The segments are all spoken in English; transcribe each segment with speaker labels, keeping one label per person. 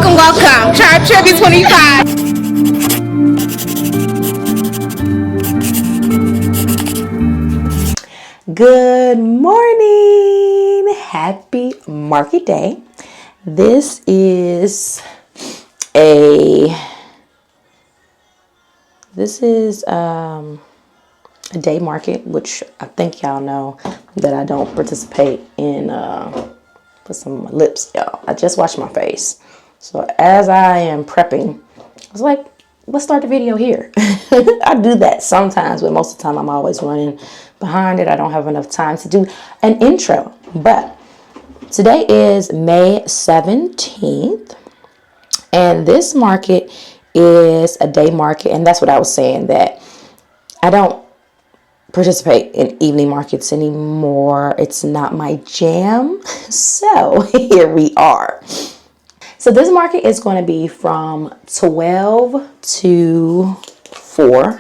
Speaker 1: Welcome. Tribe Tribute 25.
Speaker 2: Good morning. Happy market day. This is a day market, which I think y'all know that I don't participate in. Put some on my lips, y'all. I just washed my face. So as I am prepping, I was like, let's start the video here. I do that sometimes, but most of the time I'm always running behind it. I don't have enough time to do an intro. But today is May 17th, and this market is a day market, and that's what I was saying, that I don't participate in evening markets anymore. It's not my jam. So here we are. So this market is going to be from 12 to 4,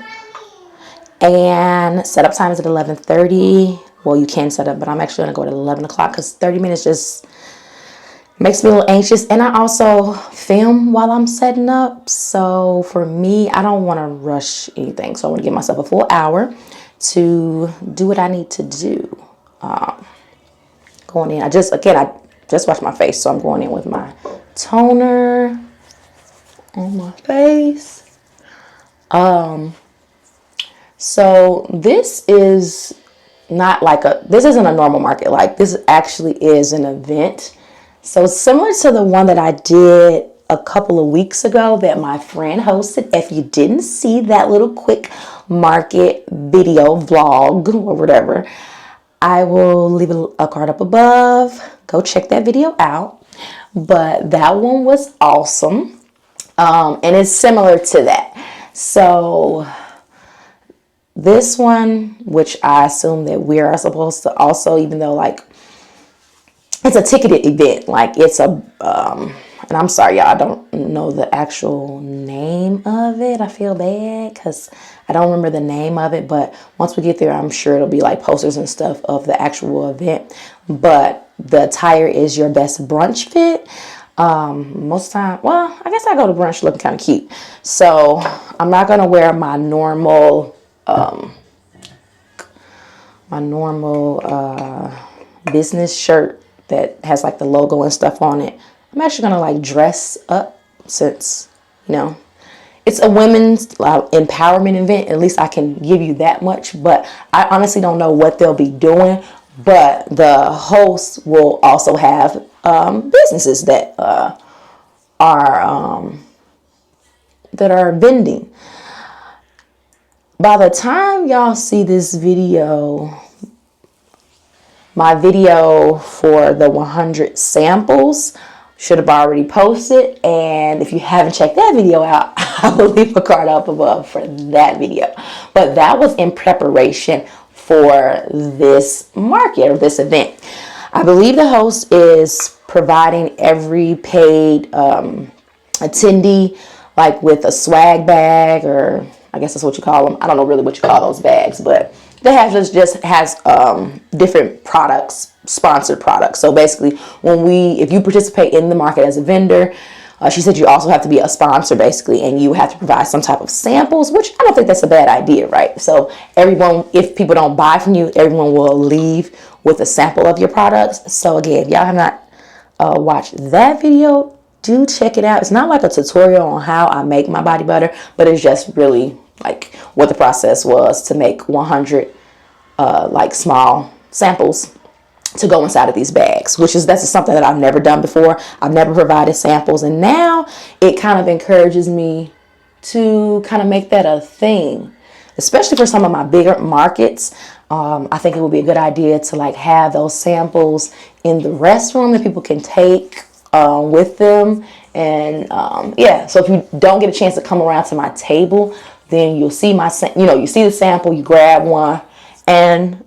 Speaker 2: and setup time is at 11:30. Well, you can set up, but I'm actually going to go at 11 o'clock because 30 minutes just makes me a little anxious. And I also film while I'm setting up. So for me, I don't want to rush anything. So I want to give myself a full hour to do what I need to do. Going in, I just washed my face, so I'm going in with my toner on my face. So this is not like this isn't a normal market. Like, this actually is an event. So similar to the one that I did a couple of weeks ago that my friend hosted. If you didn't see that little quick market video vlog or whatever, I will leave a card up above. Go check that video out. But that one was awesome. And it's similar to that. So this one, which I assume that we are supposed to also, even though like it's a ticketed event, like it's a, and I'm sorry, y'all, I don't know the actual name of it. I feel bad because I don't remember the name of it, but once we get there, I'm sure it'll be like posters and stuff of the actual event. But the attire is your best brunch fit. Most time, well, I guess I go to brunch looking kind of cute. So I'm not going to wear my normal, business shirt that has like the logo and stuff on it. I'm actually gonna like dress up, since it's a women's empowerment event. At least I can give you that much, but I honestly don't know what they'll be doing. But the hosts will also have businesses that are vending. By the time y'all see this video, my video for the 100 samples should have already posted. And if you haven't checked that video out, I will leave a card up above for that video. But that was in preparation for this market or this event. I believe the host is providing every paid attendee like with a swag bag, or I guess that's what you call them. I don't know really what you call those bags, but they have just has different products, sponsored products. So basically, if you participate in the market as a vendor, she said you also have to be a sponsor basically, and you have to provide some type of samples, which I don't think that's a bad idea, right? So everyone, if people don't buy from you, everyone will leave with a sample of your products. So again, if y'all have not watched that video, do check it out. It's not like a tutorial on how I make my body butter, but it's just really like what the process was to make 100 like small samples to go inside of these bags, that's something that I've never done before. I've never provided samples, and now it kind of encourages me to kind of make that a thing, especially for some of my bigger markets. I think it would be a good idea to like have those samples in the restroom that people can take with them. And yeah, so if you don't get a chance to come around to my table, then you'll see you see the sample, you grab one, and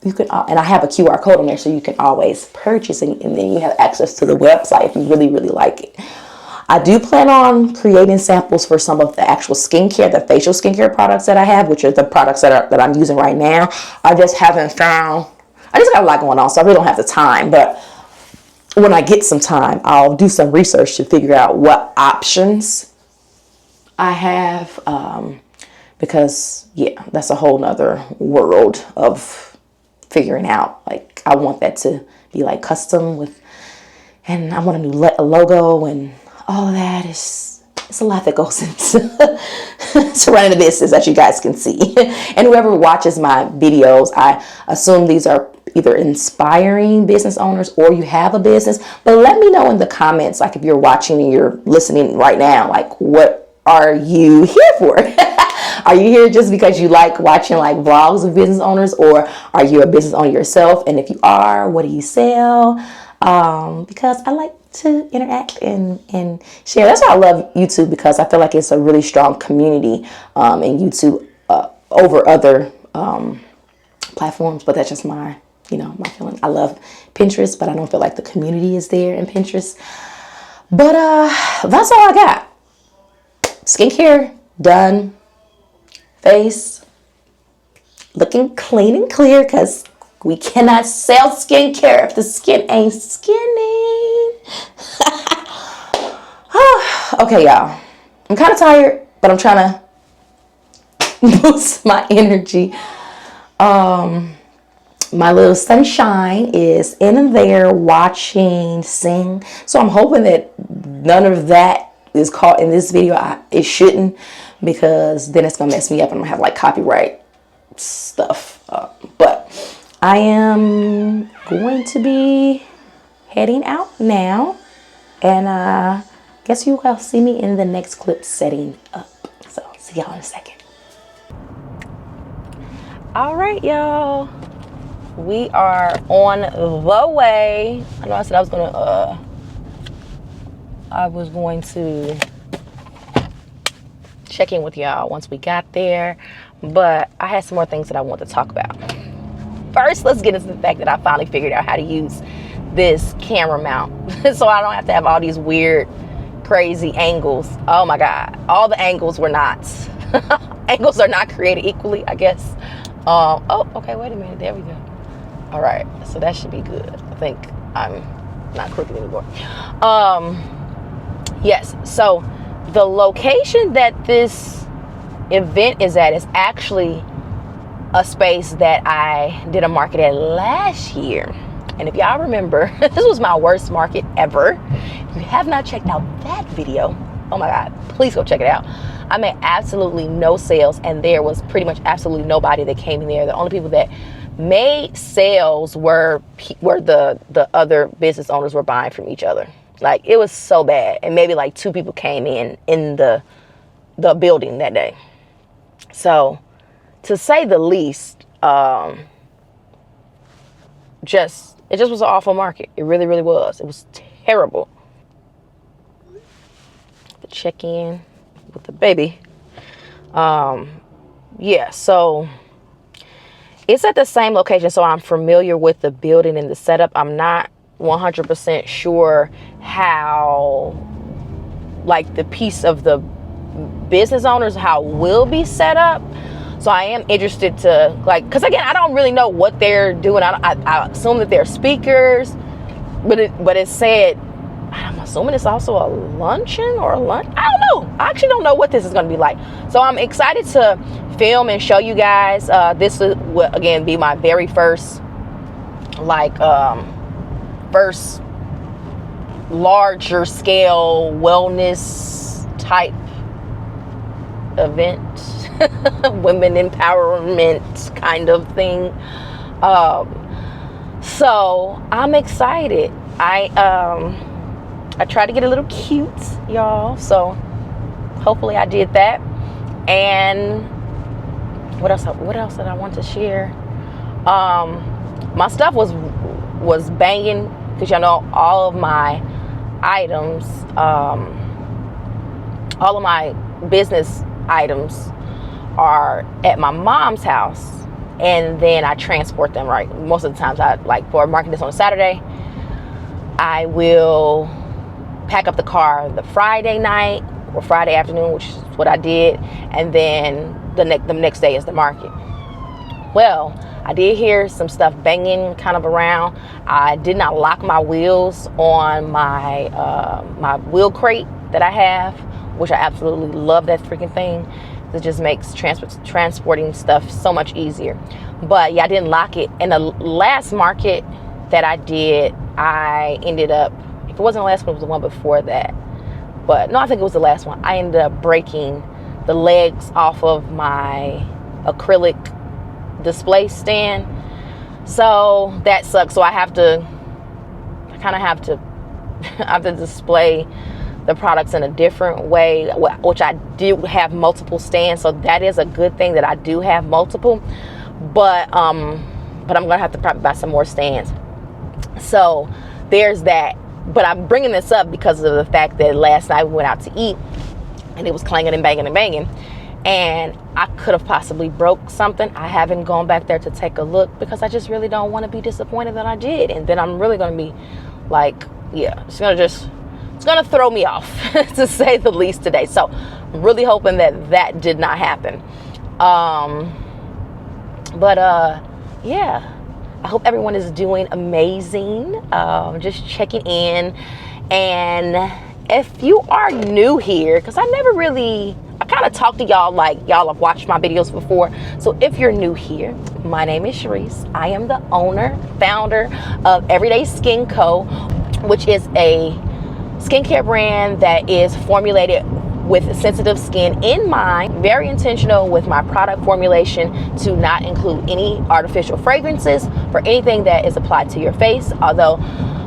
Speaker 2: you can, and I have a QR code on there, so you can always purchase it, and then you have access to the website if you really, really like it. I do plan on creating samples for some of the actual skincare, the facial skincare products that I have, which are the products that I'm using right now. I just got a lot going on, so I really don't have the time, but when I get some time, I'll do some research to figure out what options I have, because yeah, that's a whole nother world of figuring out. Like, I want that to be like custom with, and I want a new logo and all of that. It's a lot that goes into to running a business, as you guys can see. And whoever watches my videos, I assume these are either inspiring business owners or you have a business. But let me know in the comments, like if you're watching and you're listening right now, like what are you here for? Are you here just because you like watching like vlogs of business owners, or are you a business owner yourself? And if you are, what do you sell? Because I like to interact and share. That's why I love YouTube, because I feel like it's a really strong community in YouTube over other platforms. But that's just my my feeling. I love Pinterest, but I don't feel like the community is there in Pinterest. But that's all I got. Skincare done. Face looking clean and clear, because we cannot sell skincare if the skin ain't skinny. Okay, y'all. I'm kind of tired, but I'm trying to boost my energy. My little sunshine is in there watching Sing. So I'm hoping that none of that is caught in this video. It shouldn't, because then it's going to mess me up and I'm going to have like copyright stuff. But I am going to be heading out now. And guess you will see me in the next clip setting up. So see y'all in a second. All right, y'all. We are on the way. I know I said I was going to check in with y'all once we got there, but I had some more things that I want to talk about. First, let's get into the fact that I finally figured out how to use this camera mount so I don't have to have all these weird, crazy angles. Oh my God, all the angles were not angles are not created equally, I guess. Oh, okay, wait a minute, there we go. All right, so that should be good. I think I'm not crooked anymore. Yes, so the location that this event is at is actually a space that I did a market at last year. And if y'all remember, this was my worst market ever. If you have not checked out that video, oh my God, please go check it out. I made absolutely no sales, and there was pretty much absolutely nobody that came in there. The only people that made sales were the other business owners were buying from each other. Like, it was so bad. And maybe like 2 people came in the building that day. So, to say the least, it just was an awful market. It really, really was. It was terrible. The check-in with the baby. Yeah, so it's at the same location, so I'm familiar with the building and the setup. I'm not 100% sure how, like, the piece of the business owners, how it will be set up. So I am interested to, like, because again, I don't really know what they're doing. I assume that they're speakers, but it said, I'm assuming it's also a luncheon or a lunch. I don't know. I actually don't know what this is going to be like. So I'm excited to film and show you guys. This will again be my very first, like, first larger scale wellness type event, women empowerment kind of thing. So I'm excited. I tried to get a little cute, y'all. So hopefully I did that. And what else did I want to share? My stuff was banging, because y'all know all of my items, all of my business items are at my mom's house, and then I transport them, right? Most of the times, I like, for market this on a Saturday, I will pack up the car the Friday night or Friday afternoon, which is what I did, and then the next day is the market. Well, I did hear some stuff banging kind of around. I did not lock my wheels on my my wheel crate that I have, which I absolutely love that freaking thing. It just makes transporting stuff so much easier. But yeah, I didn't lock it. And the last market that I did, I ended up, if it wasn't the last one, it was the one before that. But no, I think it was the last one. I ended up breaking the legs off of my acrylic display stand. So that sucks. So I have to display the products in a different way, which I do have multiple stands. So that is a good thing that I do have multiple. But I'm gonna have to probably buy some more stands. So there's that. But I'm bringing this up because of the fact that last night we went out to eat and it was clanging and banging and banging, and I could have possibly broke something. I haven't gone back there to take a look because I just really don't want to be disappointed that I did, and then I'm really going to be like, yeah, it's going to throw me off to say the least today. So I'm really hoping that did not happen. Yeah, I hope everyone is doing amazing. Just checking in. And if you are new here, because I kind of talk to y'all like y'all have watched my videos before. So if you're new here, my name is Sharice. I am the founder of Everyday Skin Co., which is a skincare brand that is formulated with sensitive skin in mind. Very intentional with my product formulation to not include any artificial fragrances for anything that is applied to your face. Although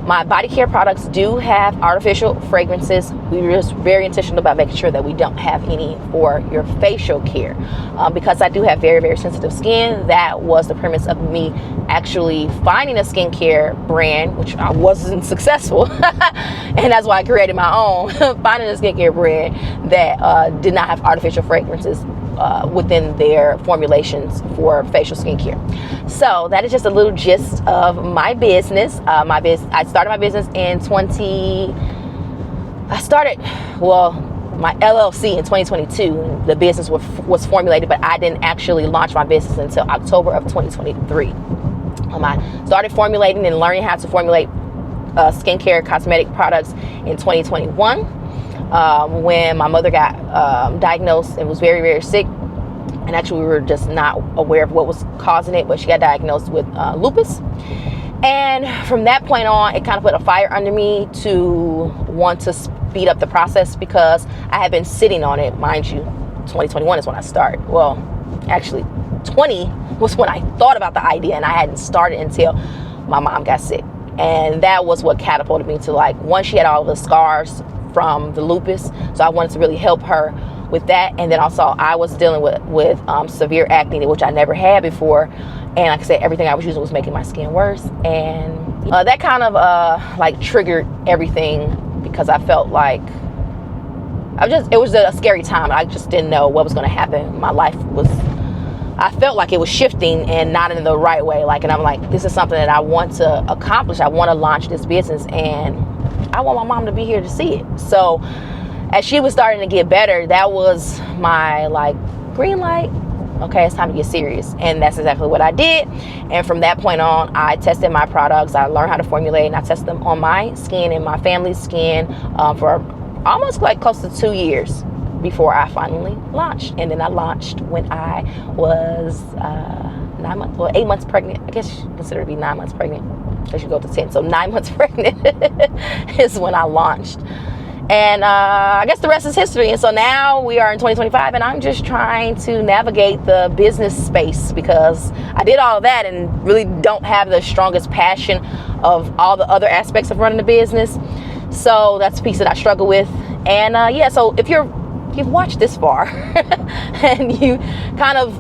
Speaker 2: my body care products do have artificial fragrances, we're just very intentional about making sure that we don't have any for your facial care. Because I do have very, very sensitive skin, that was the premise of me actually finding a skincare brand, which I wasn't successful. And that's why I created my own, finding a skincare brand that did not have artificial fragrances within their formulations for facial skincare. So that is just a little gist of my business. I started my business in my LLC in 2022. The business was formulated, but I didn't actually launch my business until October of 2023. I started formulating and learning how to formulate skincare cosmetic products in 2021 when my mother got diagnosed and was very, very sick. And actually, we were just not aware of what was causing it, but she got diagnosed with lupus. And from that point on, it kind of put a fire under me to want to speed up the process because I had been sitting on it. Mind you, 2021 is when I started. Well, actually, 20 was when I thought about the idea, and I hadn't started until my mom got sick. And that was what catapulted me to, like, once she had all the scars from the lupus, so I wanted to really help her with that. And then also I was dealing with severe acne, which I never had before, and like I said, everything I was using was making my skin worse. And that kind of like triggered everything because I felt like it was a scary time. I just didn't know what was going to happen. I felt like it was shifting and not in the right way. And I'm like, this is something that I want to accomplish. I want to launch this business, and I want my mom to be here to see it. So as she was starting to get better, that was my green light. Okay, it's time to get serious. And that's exactly what I did. And from that point on, I tested my products. I learned how to formulate, and I tested them on my skin and my family's skin for almost close to 2 years before I finally launched. And then I launched when I was 8 months pregnant. I guess you consider it to be 9 months pregnant. I should go to 10. So 9 months pregnant is when I launched. And I guess the rest is history. And so now we are in 2025, and I'm just trying to navigate the business space because I did all of that and really don't have the strongest passion of all the other aspects of running a business. So that's a piece that I struggle with. And so if you've watched this far and you kind of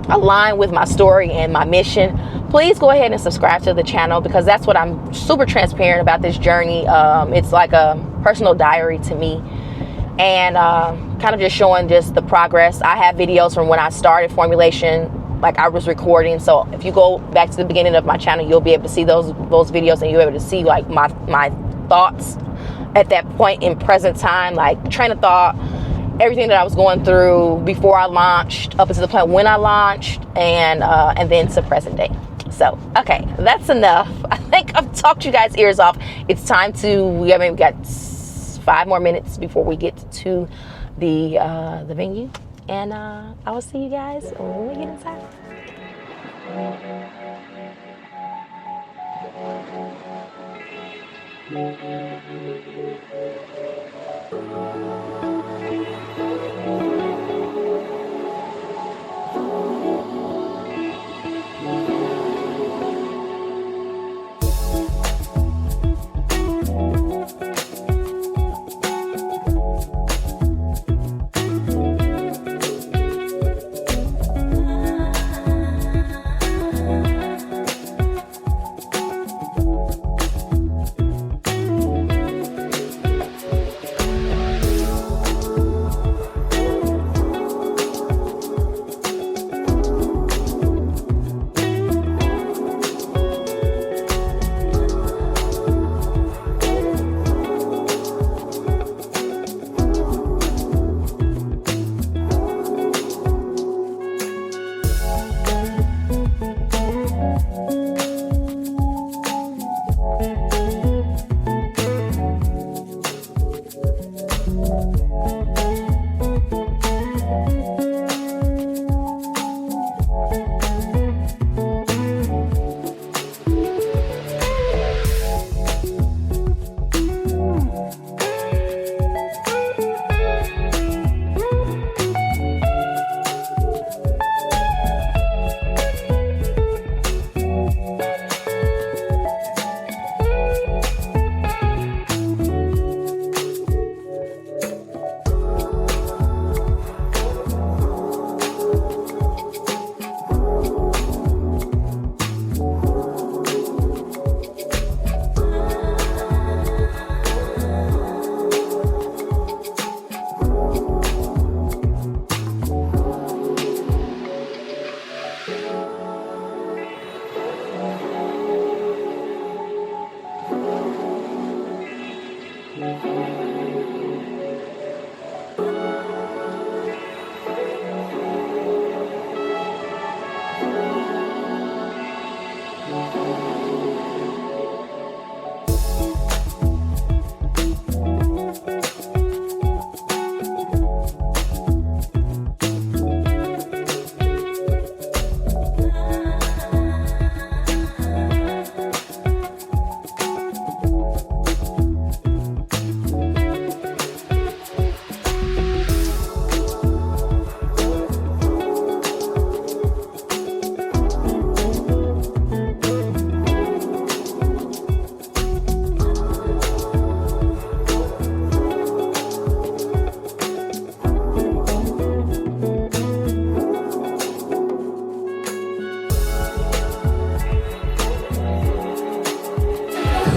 Speaker 2: align with my story and my mission, please go ahead and subscribe to the channel, because that's what I'm super transparent about this journey. It's like a personal diary to me, and kind of just showing just the progress. I have videos from when I started formulation, like I was recording. So if you go back to the beginning of my channel, you'll be able to see those videos, and you'll be able to see like my thoughts at that point in present time, like train of thought everything that I was going through before I launched, up until the point when I launched, and then to present day. So, okay, that's enough. I think I've talked you guys' ears off. It's time to, we've got 5 more minutes before we get to the venue. And I will see you guys when we get inside.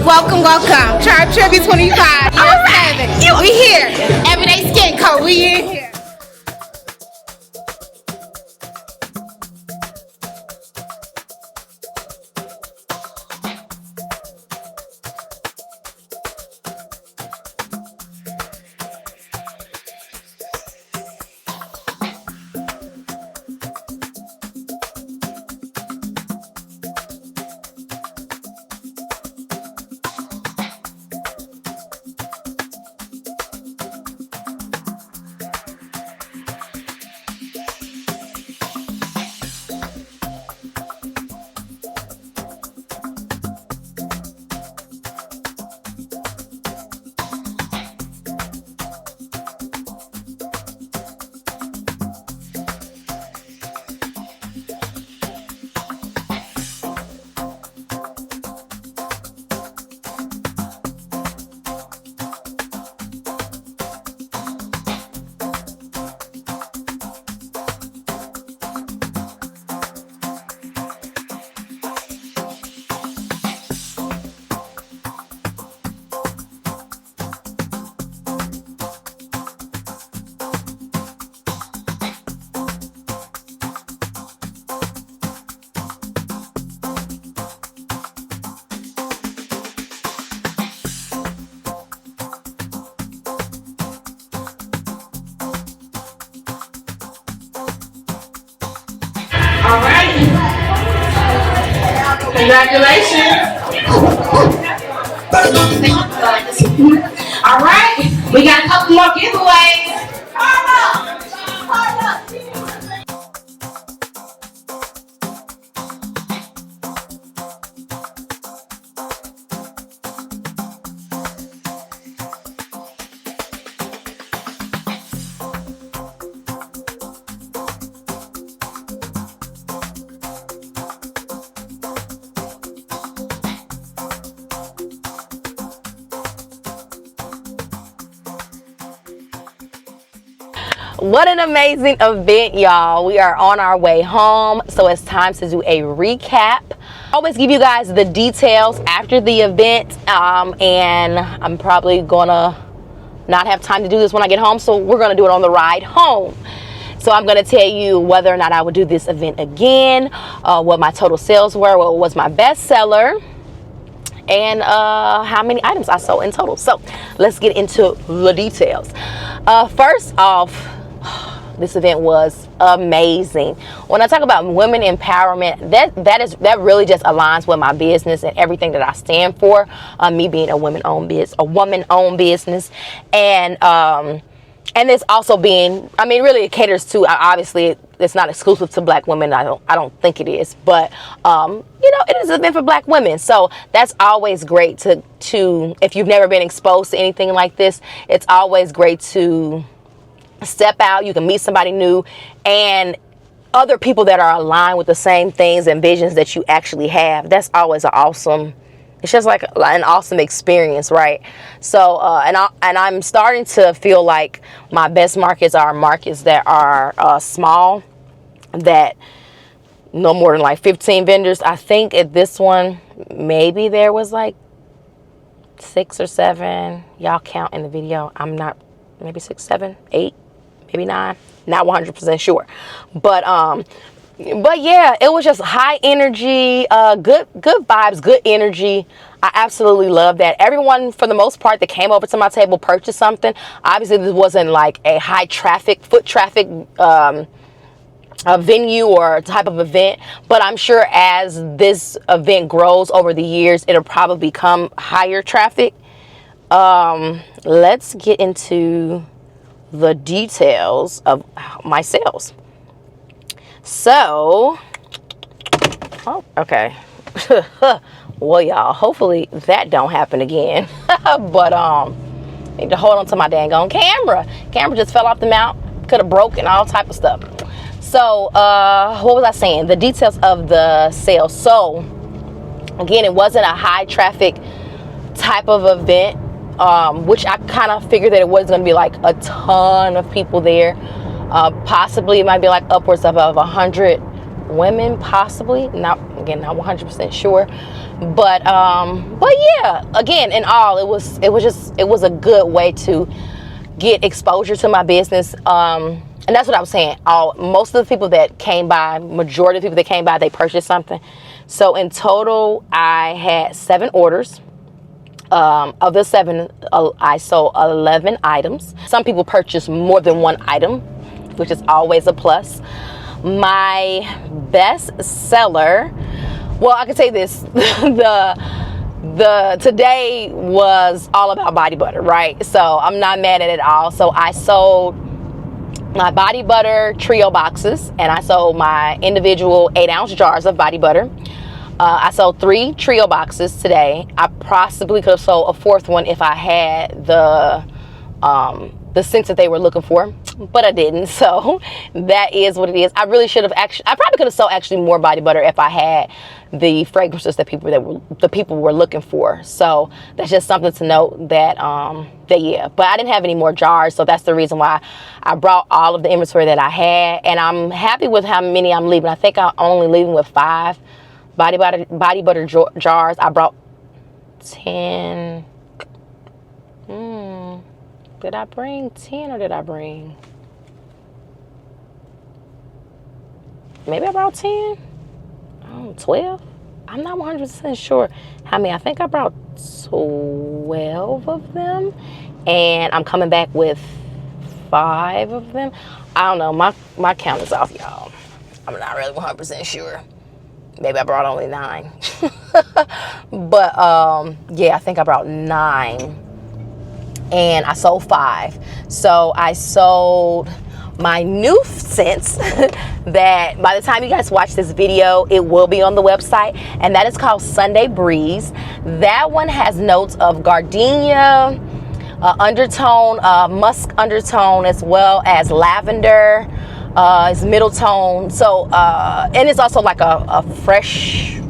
Speaker 1: Welcome, welcome. Tribe Tribute 25, year 7. We here. Everyday Skin Coat. We in here. Congratulations. All right, we got a couple more giveaways.
Speaker 2: What an amazing event, y'all. We are on our way home, so it's time to do a recap. I always give you guys the details after the event, and I'm probably gonna not have time to do this when I get home, so we're gonna do it on the ride home. So I'm gonna tell you whether or not I would do this event again, what my total sales were, what was my best seller, and how many items I sold in total. So let's get into the details. First off, this event was amazing. When I talk about women empowerment, that really just aligns with my business and everything that I stand for. Me being a woman-owned business, and it's also being, I mean, really it caters to, obviously it's not exclusive to black women. I don't think it is, but it is an event for black women. So that's always great to if you've never been exposed to anything like this, it's always great to step out. You can meet somebody new and other people that are aligned with the same things and visions that you actually have. That's always it's just like an awesome experience, right? So and I'm starting to feel like my best markets are markets that are small, that no more than like 15 vendors. I think at this one maybe there was like 6 or 7. Y'all count in the video. I'm not, maybe 6, 7, 8, maybe 9. Not 100% sure, but yeah, it was just high energy, good vibes, good energy. I absolutely love that. Everyone, for the most part, that came over to my table purchased something. Obviously, this wasn't like a foot traffic a venue or type of event, but I'm sure as this event grows over the years, it'll probably become higher traffic. Let's get into the details of my sales. So, okay. Well, y'all, hopefully that don't happen again. But need to hold on to my dang on camera. Camera just fell off the mount. Could have broken, all type of stuff. So, what was I saying? The details of the sale. So, again, it wasn't a high traffic type of event, which I kind of figured that it was going to be like a ton of people there. Possibly it might be like upwards of 100 women, possibly. Not 100% sure. But yeah, again, in all, it was a good way to get exposure to my business. And that's what I was saying. Most of the people that came by, majority of the people that came by, they purchased something. So in total, I had 7 orders. Of the 7, I sold 11 items. Some people purchased more than one item, which is always a plus. My best seller, well, I can say this, the today was all about body butter, right? So I'm not mad at it at all. So I sold my body butter trio boxes, and I sold my individual 8-ounce jars of body butter. I sold 3 trio boxes today. I possibly could have sold a 4th one if I had the scents that they were looking for, but I didn't. So that is what it is. I really should have I probably could have sold actually more body butter if I had the fragrances that people were looking for. So that's just something to note that yeah. But I didn't have any more jars, so that's the reason why I brought all of the inventory that I had, and I'm happy with how many I'm leaving. I think I'm only leaving with 5 body butter jars. I brought 10. Did I bring 10 or did I bring? Maybe I brought 10. 12. I'm not 100% sure how many. I think I brought 12 of them, and I'm coming back with 5 of them. I don't know. My count is off, y'all. I'm not really 100% sure. maybe I brought only 9. But yeah, I think I brought 9. And I sold 5. So I sold my new scents that by the time you guys watch this video, it will be on the website. And that is called Sunday Breeze. That one has notes of gardenia, undertone, musk undertone, as well as lavender. It's middle tone. So and it's also like a fresh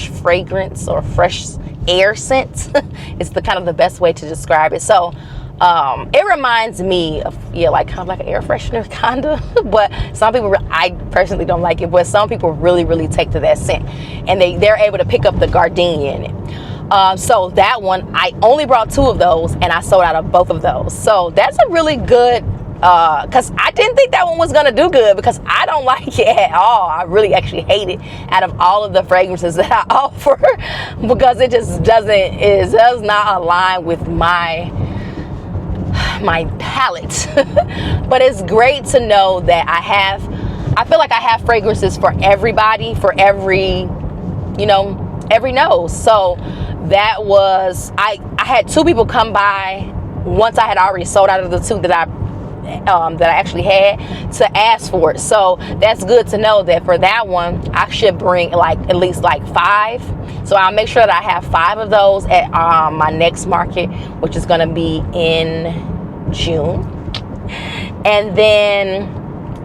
Speaker 2: fragrance or fresh air scent. It's the kind of the best way to describe it. So it reminds me of, yeah, like kind of like an air freshener kind of. But some people, I personally don't like it, but some people really take to that scent, and they're able to pick up the gardenia in it. So that one, I only brought 2 of those, and I sold out of both of those. So that's a really good, because I didn't think that one was going to do good, because I don't like it at all. I really actually hate it out of all of the fragrances that I offer, because it just does not align with my palette. But it's great to know that I feel like I have fragrances for everybody, for every nose. So that was, I had 2 people come by once I had already sold out of the 2 that I actually had, to ask for it. So that's good to know that for that one I should bring like at least like 5. So I'll make sure that I have 5 of those at my next market, which is going to be in June. And then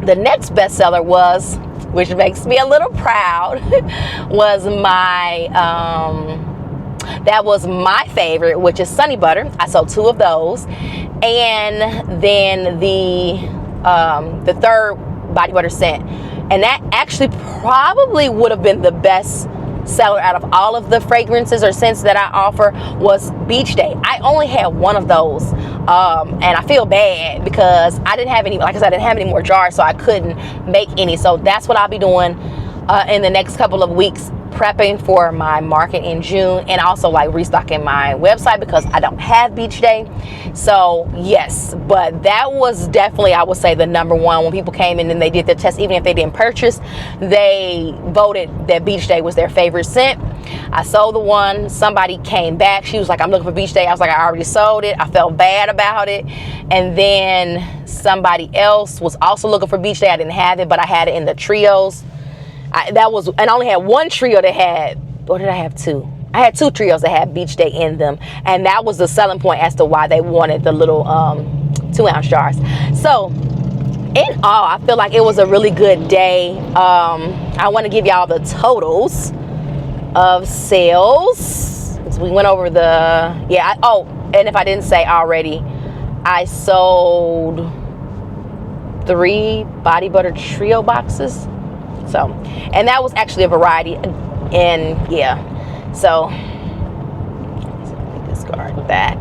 Speaker 2: the next bestseller was, which makes me a little proud, was that was my favorite, which is Sunny Butter. I sold 2 of those. And then the third body butter scent, and that actually probably would have been the best seller out of all of the fragrances or scents that I offer, was Beach Day. I only had 1 of those, and I feel bad because I didn't have any, like I said, I didn't have any more jars, so I couldn't make any. So that's what I'll be doing in the next couple of weeks, prepping for my market in June, and also like restocking my website because I don't have Beach Day. So yes, but that was definitely, I would say, the number one. When people came in and they did their test, even if they didn't purchase, they voted that Beach Day was their favorite scent. I sold the one. Somebody came back, she was like, I'm looking for Beach Day. I was like, I already sold it. I felt bad about it. And then somebody else was also looking for Beach Day. I didn't have it, but I had it in the trios. And I only had 1 trio that had, or did I have 2? I had 2 trios that had Beach Day in them, and that was the selling point as to why they wanted the little 2-ounce jars. So in all, I feel like it was a really good day. I want to give y'all the totals of sales. We went over the, and if I didn't say already, I sold 3 body butter trio boxes. So, and that was actually a variety, and yeah, so discard that.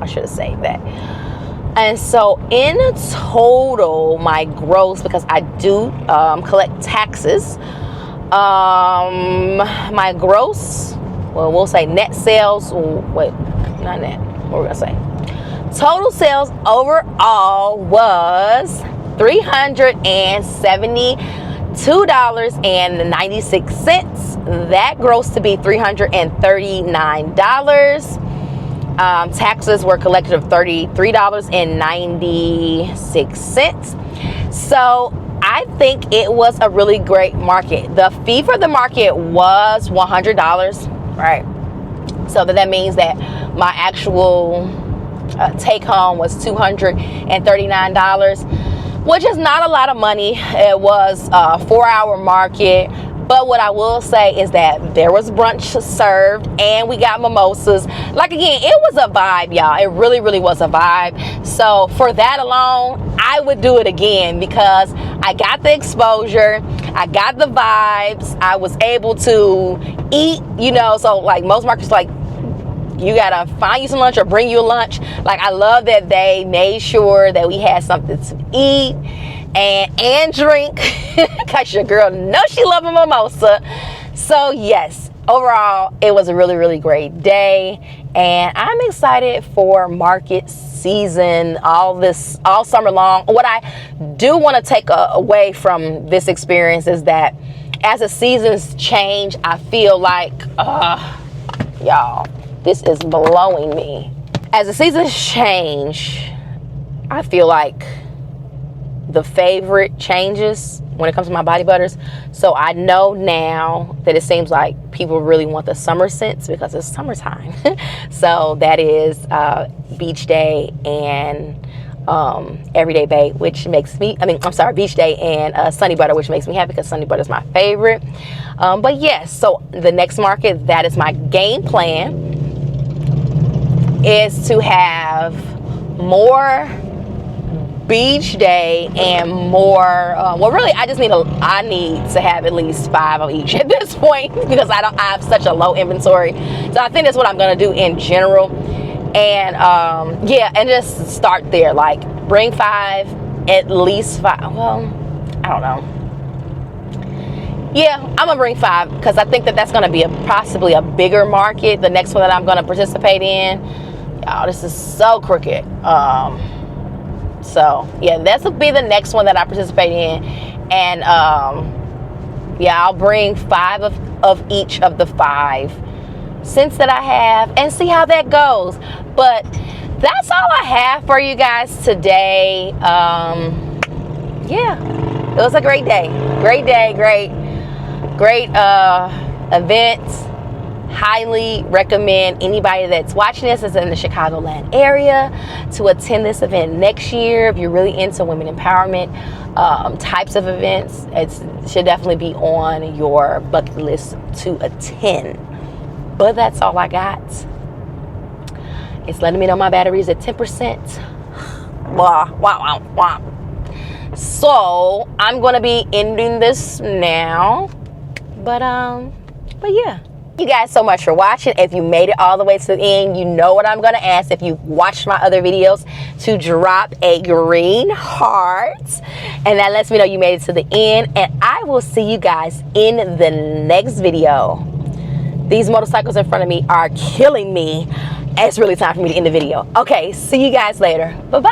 Speaker 2: I should have saved that. And so in total, my gross, because I do collect taxes, my gross, well, we'll say net sales, wait, not net, what we're gonna say, total sales overall was $372.96. That gross to be $339. Taxes were collected of $33.96. So I think it was a really great market. The fee for the market was $100, right? So that means that my actual take home was $239, which is not a lot of money. It was a 4-hour market. But what I will say is that there was brunch served, and we got mimosas. Like, again, it was a vibe, y'all. It really, really was a vibe. So for that alone, I would do it again, because I got the exposure, I got the vibes, I was able to eat, so like most markets, like, you gotta find you some lunch or bring you a lunch. Like, I love that they made sure that we had something to eat and drink, because your girl knows she loves a mimosa. So yes, overall, it was a really, really great day, and I'm excited for market season all summer long. What I do want to take away from this experience is that as the seasons change, I feel like, y'all, this is blowing me. As the seasons change, I feel like the favorite changes when it comes to my body butters. So I know now that it seems like people really want the summer scents because it's summertime. So that is Beach Day and Everyday Bay, which makes me, Beach Day and Sunny Butter, which makes me happy because Sunny Butter is my favorite. But yes, so the next market, that is my game plan, is to have more Beach Day and more I need to have at least 5 of each at this point because I have such a low inventory. So I think that's what I'm gonna do in general. And and just start there, like bring 5, at least 5. Well, I don't know. Yeah, I'm gonna bring 5 because I think that that's gonna be possibly a bigger market, the next one that I'm gonna participate in. Y'all, this is so crooked. So yeah, this will be the next one that I participate in, and I'll bring 5 of each of the 5 scents that I have and see how that goes. But that's all I have for you guys today. It was a great day, great event. Highly recommend anybody that's watching this is in the Chicagoland area to attend this event next year. If you're really into women empowerment types of events, it should definitely be on your bucket list to attend. But that's all I got. It's letting me know my battery's at 10%. So I'm gonna be ending this now. But yeah. Thank you guys so much for watching. If you made it all the way to the end, you know what I'm going to ask. If you watched my other videos, to drop a green heart, and that lets me know you made it to the end. And I will see you guys in the next video. These motorcycles in front of me are killing me. It's really time for me to end the video. Okay, see you guys later. Bye-bye.